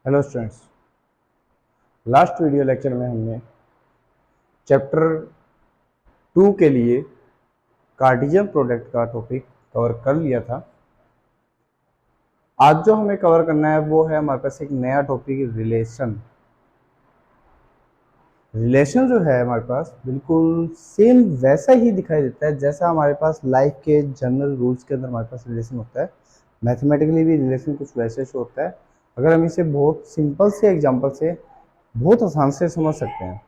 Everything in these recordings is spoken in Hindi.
Hello students. Last video lecture में हमने चैप्टर 2 के लिए कार्टेशियन प्रोडक्ट का टॉपिक कवर कर लिया था। आज जो हमें कवर करना है वो है हमारे पास एक नया टॉपिक रिलेशन। रिलेशन जो है हमारे पास बिल्कुल सेम वैसा ही दिखाई देता है जैसा हमारे पास लाइफ के जनरल रूल्स के अंदर हमारे पास रिलेशन होता है। मैथमेटिकली भी रिलेशन कुछ वैसे से होता है। अगर हम इसे बहुत सिंपल से एग्जांपल से बहुत आसान से समझ सकते हैं।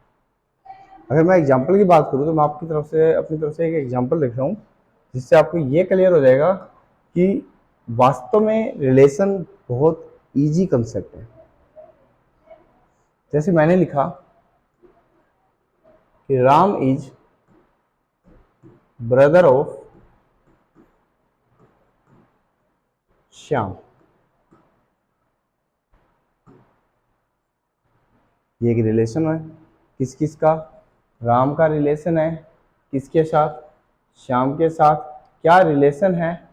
अगर मैं एग्जांपल की बात करूँ तो मैं आपकी तरफ से अपनी तरफ से एक एग्जांपल लिख रहा हूँ जिससे आपको ये क्लियर हो जाएगा कि वास्तव में रिलेशन बहुत इजी कंसेप्ट है। जैसे मैंने लिखा कि Ram is brother of Shyam. ये एक रिलेशन है। किस किस का? राम का रिलेशन है किसके साथ? श्याम के साथ। क्या रिलेशन है?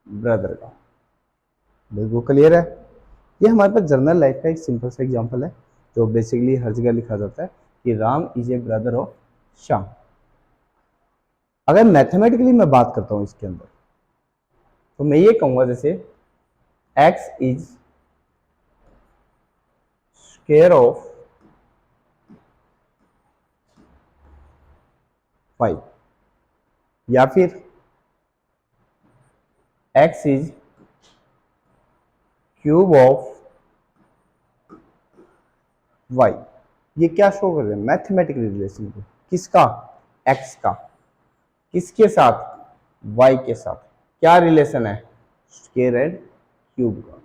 ब्रदर का। बिल्कुल क्लियर है। ये हमारे पास जर्नल लाइफ का एक सिंपल सा एग्जांपल है जो बेसिकली हर जगह लिखा जाता है कि Ram is a brother of Shyam. अगर मैथमेटिकली मैं बात करता हूं इसके अंदर तो मैं ये कहूंगा जैसे x इज स्क्वायर ऑफ 5 या फिर x is cube of y। ये क्या शो कर रहे हैं? मैथमेटिकल रिलेशन को। किसका? x का। किसके साथ? y के साथ। क्या रिलेशन है? स्क्वायर एंड क्यूब का।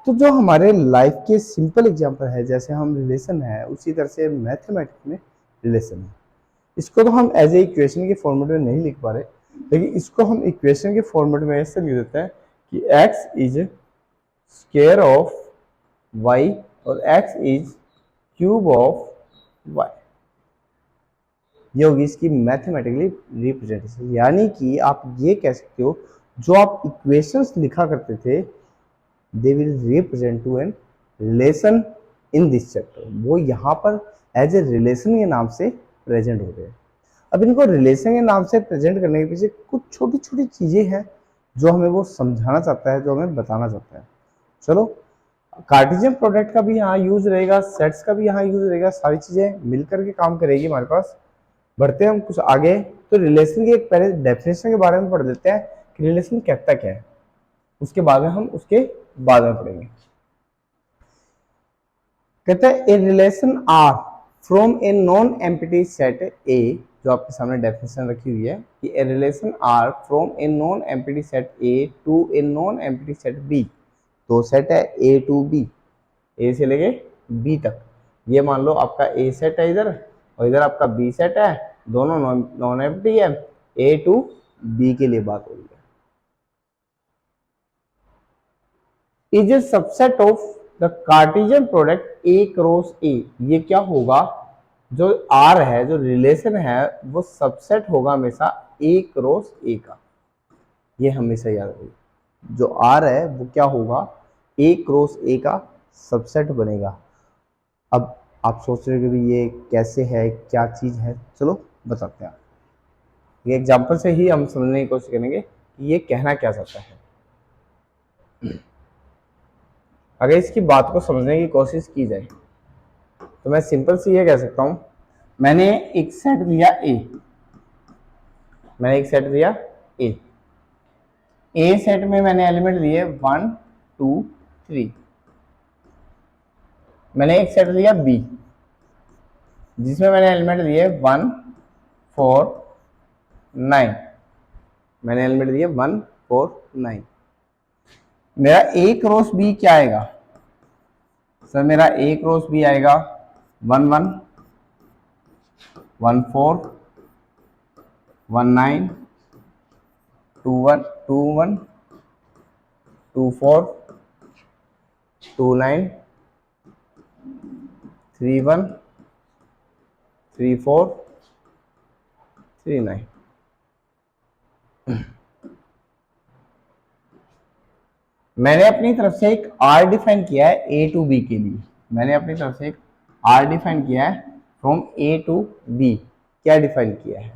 तो जो हमारे लाइफ के सिंपल एग्जांपल है जैसे हम रिलेशन है उसी तरह से मैथमेटिक्स में रिलेशन है। इसको तो हम एज ए इक्वेशन के फॉर्मेट में नहीं लिख पा रहे, लेकिन इसको हम इक्वेशन के फॉर्मेट में ऐसे लिख देते हैं कि x is square of y और x is cube of y। ये होगी इसकी मैथमेटिकली रिप्रेजेंटेशन। यानी कि आप ये कह सकते हो जो आप इक्वेशंस लिखा करते थे they will represent to an relation in this chapter. वो यहाँ पर एज ए रिलेशन के नाम से प्रेजेंट हो गए। अब इनको रिलेशन के नाम से प्रेजेंट करने के पीछे कुछ छोटी छोटी चीजें हैं जो हमें वो समझाना चाहता है, जो हमें बताना चाहता है। चलो, कार्टेशियन प्रोडक्ट का भी यहाँ यूज रहेगा, सेट्स का भी यहाँ यूज रहेगा, सारी चीजें मिलकर के काम करेगी हमारे पास। बढ़ते हैं हम कुछ आगे। तो रिलेशन की एक पहले डेफिनेशन के बारे में पढ़ लेते हैं कि रिलेशन कहता क्या है, उसके बाद में हम उसके बाद में पढ़ेंगे। कहते हैं a relation R from a non empty set A. जो आपके सामने डेफिनेशन रखी हुई है कि a relation R from a non empty set A to a non empty set B. तो सेट है ए टू बी, ए से लेके बी तक। ये मान लो आपका ए सेट है इधर और इधर आपका बी सेट है, दोनों नॉन एम्प्टी है। ए टू बी के लिए बात हो रही है। Is a subset of the Cartesian product A cross ए। ये क्या होगा? जो आर है, जो रिलेशन है, वो सबसेट होगा हमेशा ए क्रॉस ए का। ये हमेशा याद रखिए। जो आर है वो क्या होगा? ए क्रॉस ए का सबसेट बनेगा। अब आप सोच रहे हो कि ये कैसे है, क्या चीज है? चलो बताते हैं। ये एग्जांपल से ही हम समझने की कोशिश करेंगे कि ये कहना क्या चाहता है। अगर इसकी बात को समझने की कोशिश की जाए तो मैं सिंपल से ये कह सकता हूं, मैंने एक सेट लिया ए। मैंने एक सेट दिया ए। ए सेट में मैंने एलिमेंट लिए 1 2 3। मैंने एक सेट लिया बी जिसमें मैंने एलिमेंट लिए 1 4 9। मैंने एलिमेंट दिए 1 4 9। मेरा ए क्रॉस बी क्या आएगा? सर मेरा ए क्रॉस बी आएगा 1 1 1 4 1 9 2 1 2 1 2 4 2 9 3 1 3 4 3 9। मैंने अपनी तरफ से एक आर डिफाइन किया है ए टू बी के लिए, मैंने अपनी तरफ से एक आर डिफाइन किया है फ्रॉम ए टू बी। क्या डिफाइन किया है,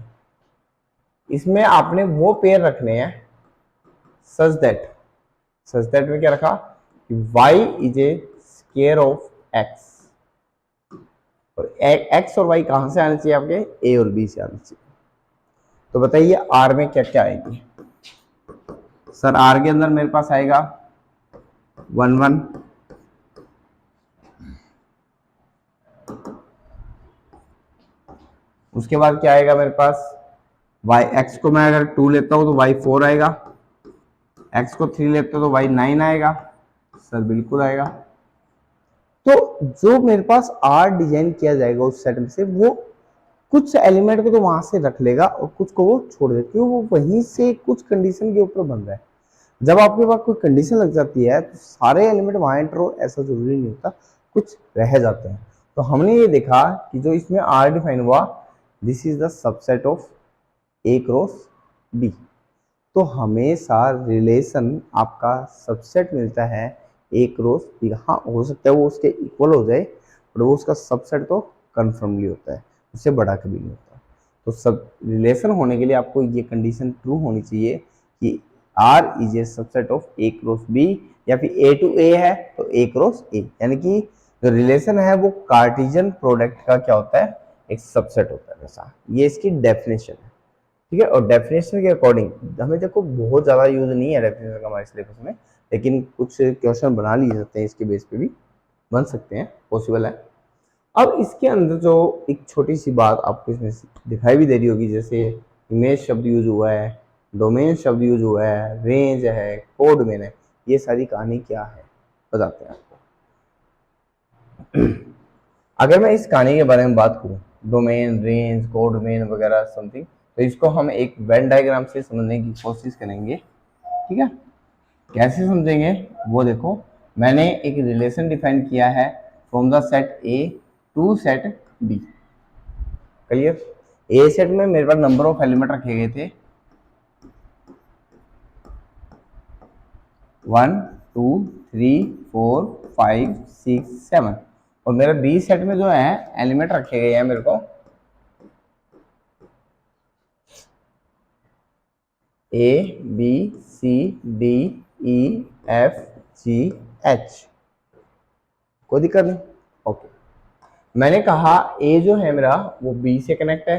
इसमें आपने वो पेयर रखने हैं सच दैट में क्या रखा कि y is a square of x, और x और y कहां से आने चाहिए आपके, a और b से आने चाहिए। तो बताइए r में क्या क्या आएगी। सर r के अंदर मेरे पास आएगा 1 1, उसके बाद क्या आएगा मेरे पास y, x को मैं अगर 2 लेता हूं तो y 4 आएगा, x को 3 लेता हूं तो y 9 आएगा। सर बिल्कुल आएगा। तो जो मेरे पास r डिजाइन किया जाएगा उस सेट में से, वो कुछ एलिमेंट को तो वहां से रख लेगा और कुछ को वो छोड़ देगा, क्योंकि वो वहीं से कुछ कंडीशन के ऊपर बन रहा है। जब आपके पास कोई कंडीशन लग जाती है तो सारे एलिमेंट वहां एंटर हो ऐसा जरूरी नहीं होता, कुछ रह जाते हैं। तो हमने ये देखा कि जो इसमें आर डिफाइन हुआ, this is the subset of A cross B. तो हमेशा रिलेशन आपका सबसेट मिलता है ए क्रॉस बी। हाँ, हो सकता है वो उसके इक्वल हो जाए, पर वो उसका सबसेट तो कन्फर्मली होता है, उससे बड़ा कभी नहीं होता। तो सब रिलेशन होने के लिए आपको ये कंडीशन ट्रू होनी चाहिए कि R is a subset of A cross B, या फिर ए टू ए है तो ए क्रॉस ए, यानी कि जो रिलेशन है वो कार्टेशियन प्रोडक्ट का क्या होता है, एक सबसेट होता है वैसा। ये इसकी डेफिनेशन है, ठीक है। और डेफिनेशन के अकॉर्डिंग हमें देखो बहुत ज़्यादा यूज नहीं है डेफिनेशन का हमारे सिलेबस में, लेकिन कुछ क्वेश्चन बना लिए जाते हैं, इसके बेस पे भी बन सकते हैं, पॉसिबल है। अब इसके अंदर जो एक छोटी सी बात आपको इसमें दिखाई भी दे रही होगी, जैसे इमेज शब्द यूज हुआ है, डोमेन शब्द यूज हुआ है, रेंज है, कोड मेन है, ये सारी कहानी क्या है बताते हैं आपको। अगर मैं इस कहानी के बारे में बात करूं, डोमेन, रेंज, कोड मेन वगैरह समथिंग, तो इसको हम एक वेन डायग्राम से समझने की कोशिश करेंगे, ठीक है। कैसे समझेंगे वो देखो, मैंने एक रिलेशन डिफाइन किया है from the set A to set B. Clear. A set में मेरे पास नंबर ऑफ एलिमेंट रखे गए थे 1 2 3 4 5 6 7, और मेरे बी सेट में जो है एलिमेंट रखे गए हैं मेरे को A B C D E F G H. कोई दिक्कत नहीं, ओके। मैंने कहा ए जो है मेरा वो बी से कनेक्ट है,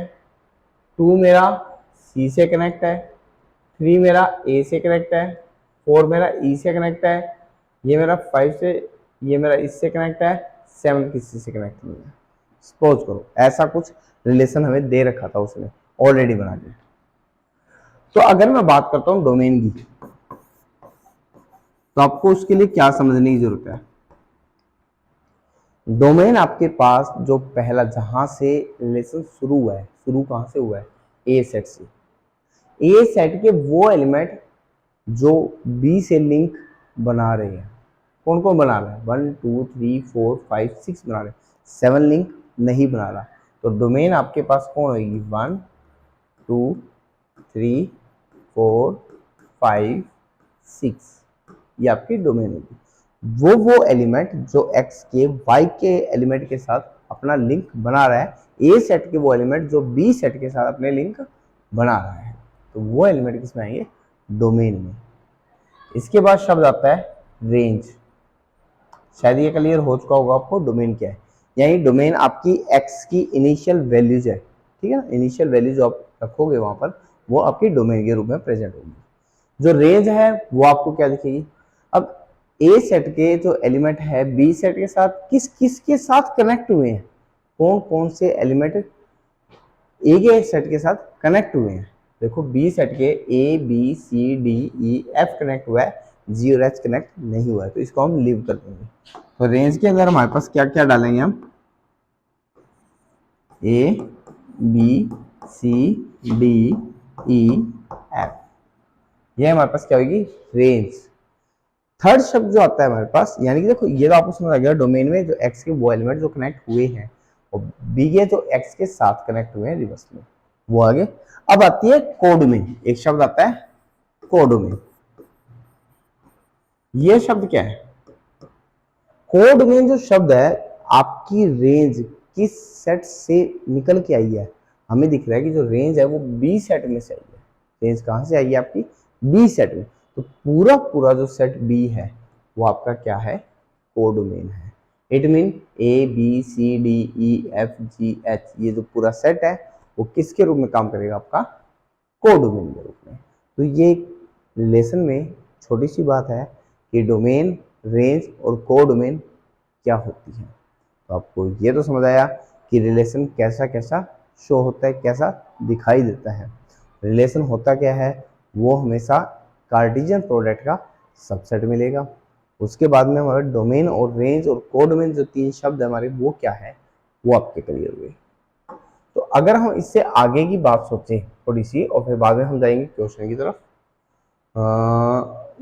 2 मेरा सी से कनेक्ट है, 3 मेरा ए से कनेक्ट है, 4 मेरा ई से कनेक्ट है, ये मेरा 5 से, ये मेरा इससे कनेक्ट है, 7 किसी से कनेक्ट नहीं है। सपोज करो ऐसा कुछ रिलेशन हमें दे रखा था उसने ऑलरेडी बना के। तो अगर मैं बात करता हूं डोमेन की, तो आपको उसके लिए क्या समझने की जरूरत है। डोमेन आपके पास जो पहला जहां से रिलेशन शुरू हुआ है, शुरू कहां से हुआ है, ए सेट से। ए सेट के वो एलिमेंट जो बी से लिंक बना रहे हैं, कौन कौन बना रहा है, 1 2 3 4 5 6 बना रहे हैं, 7 लिंक नहीं बना रहा। तो डोमेन आपके पास कौन होगी, 1 2 3 4 5 6, ये आपकी डोमेन होगी। वो एलिमेंट जो x के y के एलिमेंट के साथ अपना लिंक बना रहा है, ए सेट के वो एलिमेंट जो बी सेट के साथ अपने लिंक बना रहा है, तो वो एलिमेंट किसमें आएंगे, डोमेन में। इसके बाद शब्द आता है रेंज। शायद ये क्लियर हो चुका होगा आपको डोमेन क्या है। यानी डोमेन आपकी x की इनिशियल वैल्यूज है, ठीक है ना। इनिशियल वैल्यू जो आप रखोगे वहां पर, वो आपकी डोमेन के रूप में प्रेजेंट होगी। जो रेंज है वो आपको क्या दिखेगी, अब ए सेट के जो एलिमेंट है बी सेट के साथ किस किस के साथ कनेक्ट हुए हैं, कौन कौन से एलिमेंट ए के सेट के साथ कनेक्ट हुए हैं। देखो बी सेट के A B C D E F connect हुआ है, जी और एच कनेक्ट नहीं हुआ है, तो इसको हम लीव कर देंगे। तो रेंज के अंदर हमारे पास क्या क्या डालेंगे हम, A B C D E F, ये हमारे पास क्या होगी, रेंज। थर्ड शब्द जो आता है हमारे पास, यानी कि देखो ये तो आपको समझ आ गया, डोमेन में जो एक्स के वो एलिमेंट जो कनेक्ट हुए हैं, और बी के जो एक्स के साथ कनेक्ट हुए हैं रिवर्स में, वो आगे। अब आती है कोड में, एक शब्द आता है कोड में। ये शब्द क्या है? कोड में जो शब्द है, आपकी रेंज किस सेट से निकल के आई है? हमें दिख रहा है कि जो रेंज है वो बी सेट में से आई है। रेंज कहां से आई है आपकी? बी सेट में। तो पूरा पूरा जो सेट बी है वो आपका क्या है? कोडोमेन है। It mean A B C D E F G H, ये जो पूरा सेट है वो किसके रूप में काम करेगा? आपका कोडोमेन के रूप में। तो ये रिलेशन में छोटी सी बात है कि डोमेन, रेंज और कोडोमेन क्या होती है। तो आपको ये तो समझ आया कि रिलेशन कैसा कैसा शो होता है, कैसा दिखाई देता है। रिलेशन होता क्या है? वो हमेशा कार्टेशियन प्रोडक्ट का सबसेट मिलेगा। उसके बाद में हमारे डोमेन और रेंज और कोडोमेन जो तीन शब्द है हमारे, वो क्या है, वो आपके क्लियर हुए। तो अगर हम इससे आगे की बात सोचें थोड़ी सी, और फिर बाद में हम जाएंगे क्वेश्चन की तरफ।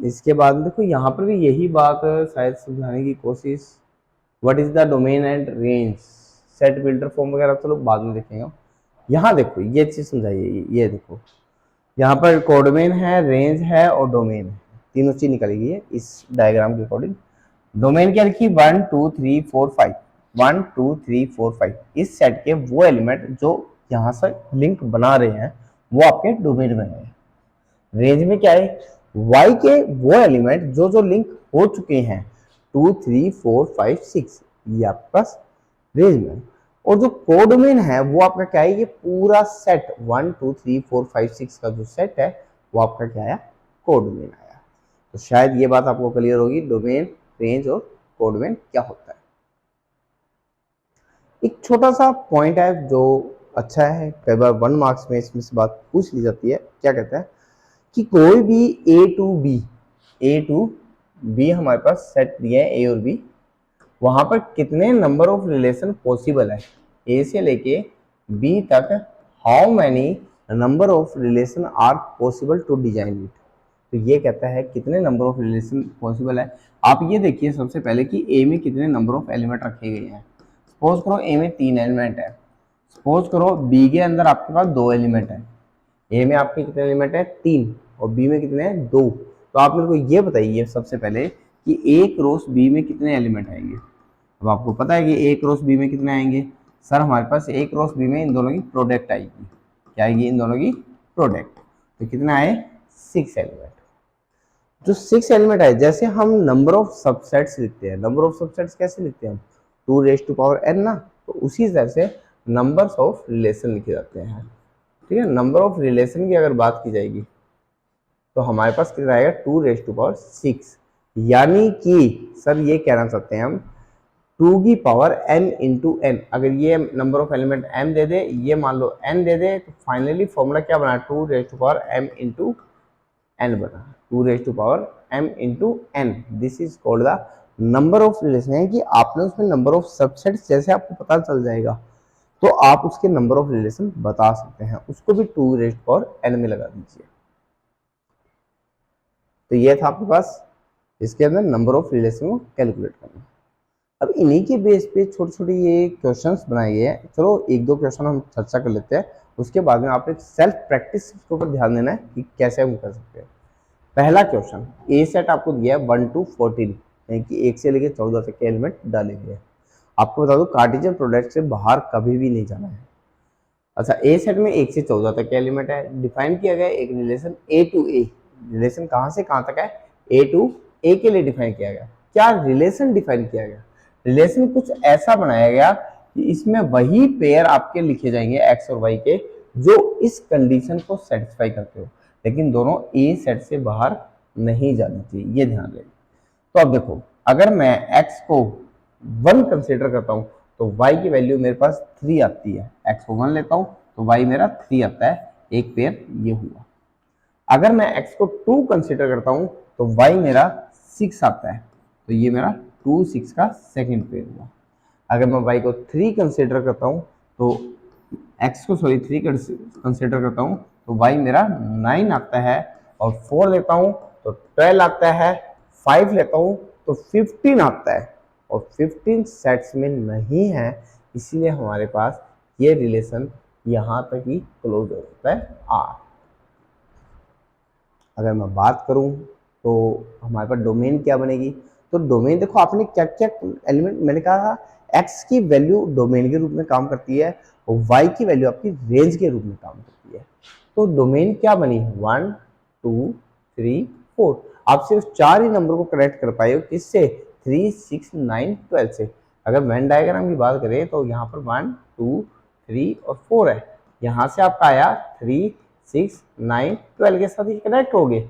इसके बाद देखो यहाँ पर भी यही बात शायद समझाने की कोशिश, what is the domain and range, set builder form वगैरह तो लोग बाद में देखेंगे। यहाँ देखो ये चीज समझाइए, ये देखो यहाँ पर कोडोमेन है, रेंज है और डोमेन है, तीनों चीज निकलेगी है इस डायग्राम के अकॉर्डिंग। डोमेन क्या लिखी? 1 2 3 4 5, 1 2 3 4 5, इस सेट के वो एलिमेंट जो यहाँ से लिंक बना रहे हैं वो आपके डोमेन में है। रेंज में क्या है? y के वो एलिमेंट जो जो लिंक हो चुके हैं 2 3 4 5 6, ये आपके पास रेंज में। और जो कोडोमेन है वो आपका क्या है? ये पूरा सेट 1 2 3 4 5 6 का जो सेट है वो आपका क्या आया? कोडोमेन आया। तो शायद ये बात आपको क्लियर होगी, डोमेन, रेंज और कोडोमेन क्या होता है। एक छोटा सा पॉइंट है जो अच्छा है, कई बार 1 मार्क्स में इसमें से बात पूछ ली जाती है। क्या कहता है कि कोई भी ए टू बी हमारे पास सेट दिया है, ए और बी, वहां पर कितने नंबर ऑफ रिलेशन पॉसिबल है? ए से लेके बी तक how many number of relation are possible to design it. तो ये कहता है कितने नंबर ऑफ रिलेशन पॉसिबल है। आप ये देखिए सबसे पहले कि ए में कितने नंबर ऑफ एलिमेंट रखे गए हैं। सपोज करो ए में 3 एलिमेंट है, सपोज करो बी के अंदर आपके पास 2 एलिमेंट है। ए में आपके कितने एलिमेंट है? 3, और बी में कितने हैं? 2। तो आप मेरे को ये बताइए सबसे पहले कि ए क्रॉस बी में कितने एलिमेंट आएंगे। अब आपको पता है कि ए क्रॉस बी में कितने आएंगे? सर हमारे पास ए क्रॉस बी में इन दोनों की प्रोडक्ट आएगी। क्या आएगी? इन दोनों की प्रोडक्ट। तो कितना आए? 6 एलिमेंट। जो 6 एलिमेंट है, जैसे हम नंबर ऑफ सबसेट्स लिखते हैं, नंबर ऑफ सबसेट्स कैसे लिखते हैं हम? 2 रेज टू पावर n ना। तो उसी तरह से नंबर्स ऑफ रिलेशन लिखे जाते हैं। ठीक है, नंबर ऑफ रिलेशन की अगर बात की जाएगी तो हमारे पास कितना आएगा? 2 रेज टू पावर 6। यानी कि सर ये कहना चाहते हैं हम 2 की पावर n इंटू एन। अगर ये नंबर ऑफ एलिमेंट m दे दे, ये मान लो n दे दे, तो फाइनली फॉर्मूला क्या बना? 2 raise to power m into N बना। 2 raise to power m into N, this is called the number of relation. है कि आपने उसमें नंबर ऑफ सबसेट्स जैसे आपको पता चल जाएगा तो आप उसके नंबर ऑफ रिलेशन बता सकते हैं, उसको भी 2 रेज टू पावर n में लगा दीजिए। तो ये था आपके पास इसके अंदर नंबर ऑफ रिलेशन को कैलकुलेट करना। अब इन्हीं के बेस पे छोटे छोटे ये क्वेश्चंस बनाए गए हैं। चलो एक दो क्वेश्चन हम चर्चा कर लेते हैं, उसके बाद में आप एक सेल्फ प्रैक्टिस के ऊपर ध्यान देना है कि कैसे हम कर सकते हैं। पहला क्वेश्चन, ए सेट आपको दिया है 1 to 14, यानी कि 1 से लेकर 14 तक के एलिमेंट डाले गए हैं। आपको बता दो कार्टेशियन प्रोडक्ट से बाहर कभी भी नहीं जाना है। अच्छा, ए सेट में 1 से 14 तक के एलिमेंट है, डिफाइन किया गया एक relation A to A. Relation कहाँ से कहाँ तक है? ए टू ए के लिए डिफाइन किया गया। क्या रिलेशन डिफाइन किया गया? रिलेशन कुछ ऐसा बनाया गया कि इसमें वही पेयर आपके लिखे जाएंगे एक्स और वाई के जो इस कंडीशन को सेटिस्फाई करते हो, लेकिन दोनों ए सेट से बाहर नहीं जानी चाहिए, ये ध्यान रखिए। तो अब देखो, अगर मैं x को 1 कंसिडर करता हूं तो y की वैल्यू मेरे पास 3 आती है। x को 1 लेता हूं तो y मेरा 3 आता है, एक पेयर ये हुआ। अगर मैं x को 2 कंसिडर करता हूं तो y मेरा 6 आता है, तो ये मेरा 2 6 का सेकंड पेयर हुआ। अगर मैं y को 3 कंसिडर करता हूं तो x को 3 कंसिडर करता हूं तो y मेरा 9 आता है, और 4 लेता हूं तो 12 आता है, 5 लेता हूं तो 15 आता है, और 15 सेट्स में नहीं है, इसीलिए हमारे पास ये रिलेशन यहां तक ही क्लोज हो जाता है आर। अगर मैं बात करूं तो हमारे पास डोमेन क्या बनेगी, तो डोमेन देखो आपने क्या क्या एलिमेंट, मैंने कहा एक्स की वैल्यू डोमेन के रूप में काम करती है और वाई की वैल्यू आपकी रेंज के रूप में काम करती है। तो डोमेन क्या बनी, 1 2 3 4। आप सिर्फ 4 ही नंबर को कनेक्ट कर पाए हो, किससे, 3 6 9 12 से। अगर वेन डायग्राम की बात करें तो यहाँ पर 1 2 3 और 4 है, यहाँ से आपका आया 3 6 9 12 के साथ ही कनेक्ट हो गए।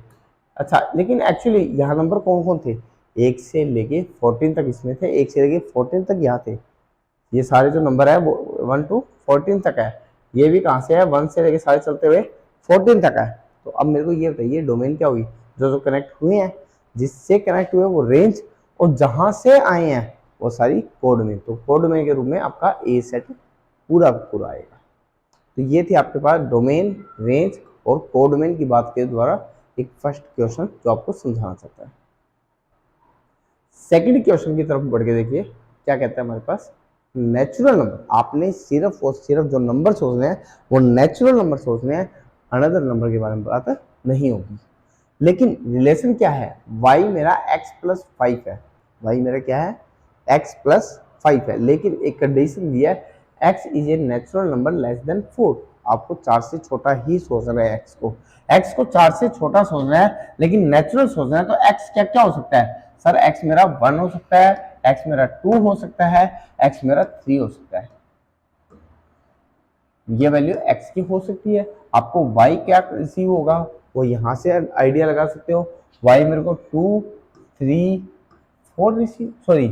अच्छा, लेकिन एक्चुअली यहाँ नंबर कौन कौन थे, 1 से लेके 14 तक इसमें थे, 1 से लेके 14 तक यहाँ थे। ये सारे जो नंबर है वो 1 to 14 तक है। ये भी कहाँ से है, 1 से लेके सारे चलते हुए 14 तक है। तो अब मेरे को ये बताइए डोमेन क्या हुई, जो जो कनेक्ट हुए हैं, जिससे कनेक्ट हुए वो रेंज, और जहां से आए हैं वो सारी कोड में। तो कोड में के रूप में आपका ए सेट पूरा पूरा आएगा। तो ये थी आपके पास डोमेन, रेंज और कोडमेन की बात के द्वारा एक फर्स्ट क्वेश्चन जो आपको समझाना चाहता है। सेकंड क्वेश्चन की तरफ बढ़ के देखिए क्या कहता है हमारे पास, नेचुरल नंबर। आपने सिर्फ और सिर्फ जो नंबर सोचने हैं वो नेचुरल नंबर सोचने हैं, अनदर नंबर के बारे में बात नहीं होगी। लेकिन रिलेशन क्या है, y मेरा x प्लस 5 है, y मेरा क्या है, x प्लस 5 है, लेकिन एक कंडीशन दिया है, x is a natural number less than 4। आपको 4 से छोटा ही सोचना है, x को 4 से छोटा सोचना है, लेकिन नेचुरल सोचना है। तो x क्या क्या हो सकता है सर, x मेरा 1 हो सकता है, x मेरा 2 हो सकता है, x मेरा 3 हो सकता है। ये वैल्यू x की हो सकती है। आपको y क्या रिसीव होगा वो यहां से आइडिया लगा सकते हो, y मेरे को 2 3 4 रिसीव, सॉरी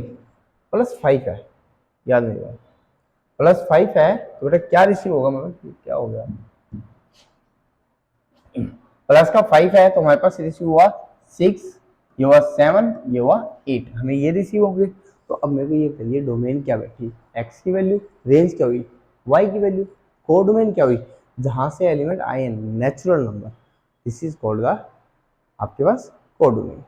प्लस 5 है, याद नहीं रहा, प्लस 5 है तो बेटा क्या रिसीव होगा, मतलब क्या हो गया, प्लस का 5 है तो हमारे पास रिसीव हुआ 6, ये हुआ 7, ये हुआ 8, हमें ये रिसीव हो गए। तो अब मेरे को ये बताइए डोमेन क्या बैठी, x की वैल्यू, रेंज क्या हुई, y की वैल्यू, कोडोमेन क्या हुई, जहां से एलिमेंट आए natural number, this is called the आपके पास कोडोमेन।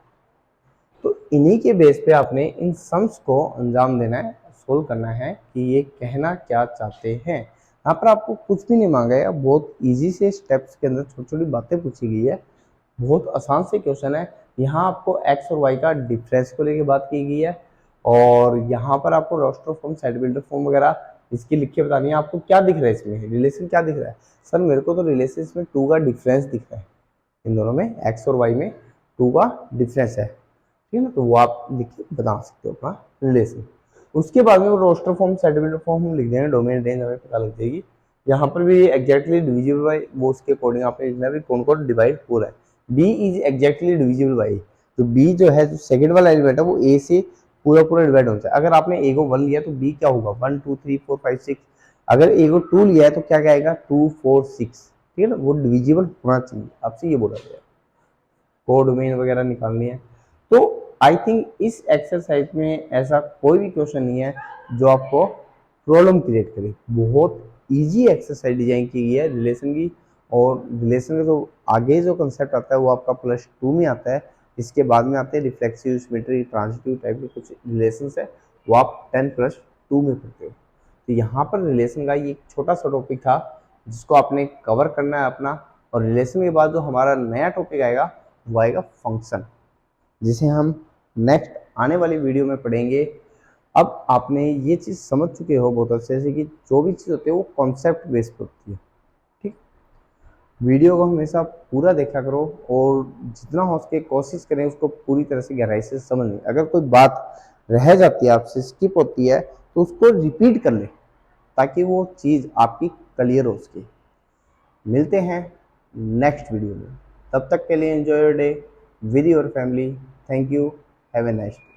तो इन्हीं के बेस पे आपने इन सम्स को अंजाम देना है, सोल्व करना है कि ये कहना क्या चाहते हैं। यहाँ पर आपको कुछ भी नहीं मांगा है, बहुत इजी से स्टेप्स के अंदर छोटी छोटी बातें पूछी गई है, बहुत आसान से क्वेश्चन है। यहाँ आपको एक्स और वाई का डिफरेंस को लेकर बात की गई है, और यहाँ पर आपको roster form, set builder form वगैरह इसकी लिख के बतानी है। आपको क्या दिख रहा है इसमें, रिलेशन क्या दिख रहा है, सर मेरे को तो रिलेशन इसमें 2 का डिफरेंस दिख रहा है, इन दोनों में एक्स और वाई में 2 का डिफरेंस है, ठीक है ना। तो वो आप लिख के बता सकते हो अपना रिलेशन। उसके बाद में वो roster form, set builder form हम लिख देंगे, डोमेन रेंज हमें पता लग जाएगी। यहाँ पर भी एग्जैक्टली डिविजिबल बाई, वो उसके अकॉर्डिंग आपने लिखना भी कौन कौन डिवाइड हो रहा है। B is exactly divisible by, तो बी जो है, जो सेकंड वाला एलिमेंट है वो ए से पूरा पूरा डिवाइड होना चाहिए। अगर आपने ए को 1 लिया तो बी क्या होगा, 1 2 3 4 5 6। अगर ए को 2 लिया है तो क्या आएगा, 2 4 6, ठीक है ना, वो डिविजिबल होना चाहिए, आपसे ये बोला गया। कोडोमेन वगैरह निकालनी है। तो आई थिंक इस एक्सरसाइज में ऐसा कोई भी क्वेश्चन नहीं है जो आपको प्रॉब्लम क्रिएट करे। बहुत इजी एक्सरसाइज डिजाइन की गई है रिलेशन की, और रिलेशन का जो आगे जो कंसेप्ट आता है वो आपका +2 में आता है। इसके बाद में आते हैं रिफ्लेक्सिव, सिमेट्री, ट्रांजिटिव टाइप के कुछ रिलेशंस है, वो आप 10+2 में पढ़ते हो। तो यहाँ पर रिलेशन का ये छोटा सा टॉपिक था जिसको आपने कवर करना है अपना। और रिलेशन के बाद जो हमारा नया टॉपिक आएगा वो आएगा फंक्शन, जिसे हम नेक्स्ट आने वाली वीडियो में पढ़ेंगे। अब आपने ये चीज़ समझ चुके हो बहुत अच्छे से कि जो भी चीज़ होती है वो कॉन्सेप्ट बेस्ड होती है, ठीक। वीडियो को हमेशा पूरा देखा करो, और जितना हो सके कोशिश करें उसको पूरी तरह से गहराई से समझने। अगर कोई बात रह जाती है, आपसे स्किप होती है, तो उसको रिपीट कर ले ताकि वो चीज़ आपकी क्लियर हो सके। मिलते हैं नेक्स्ट वीडियो में, तब तक के लिए enjoy your day with your family. Thank you, have a nice day.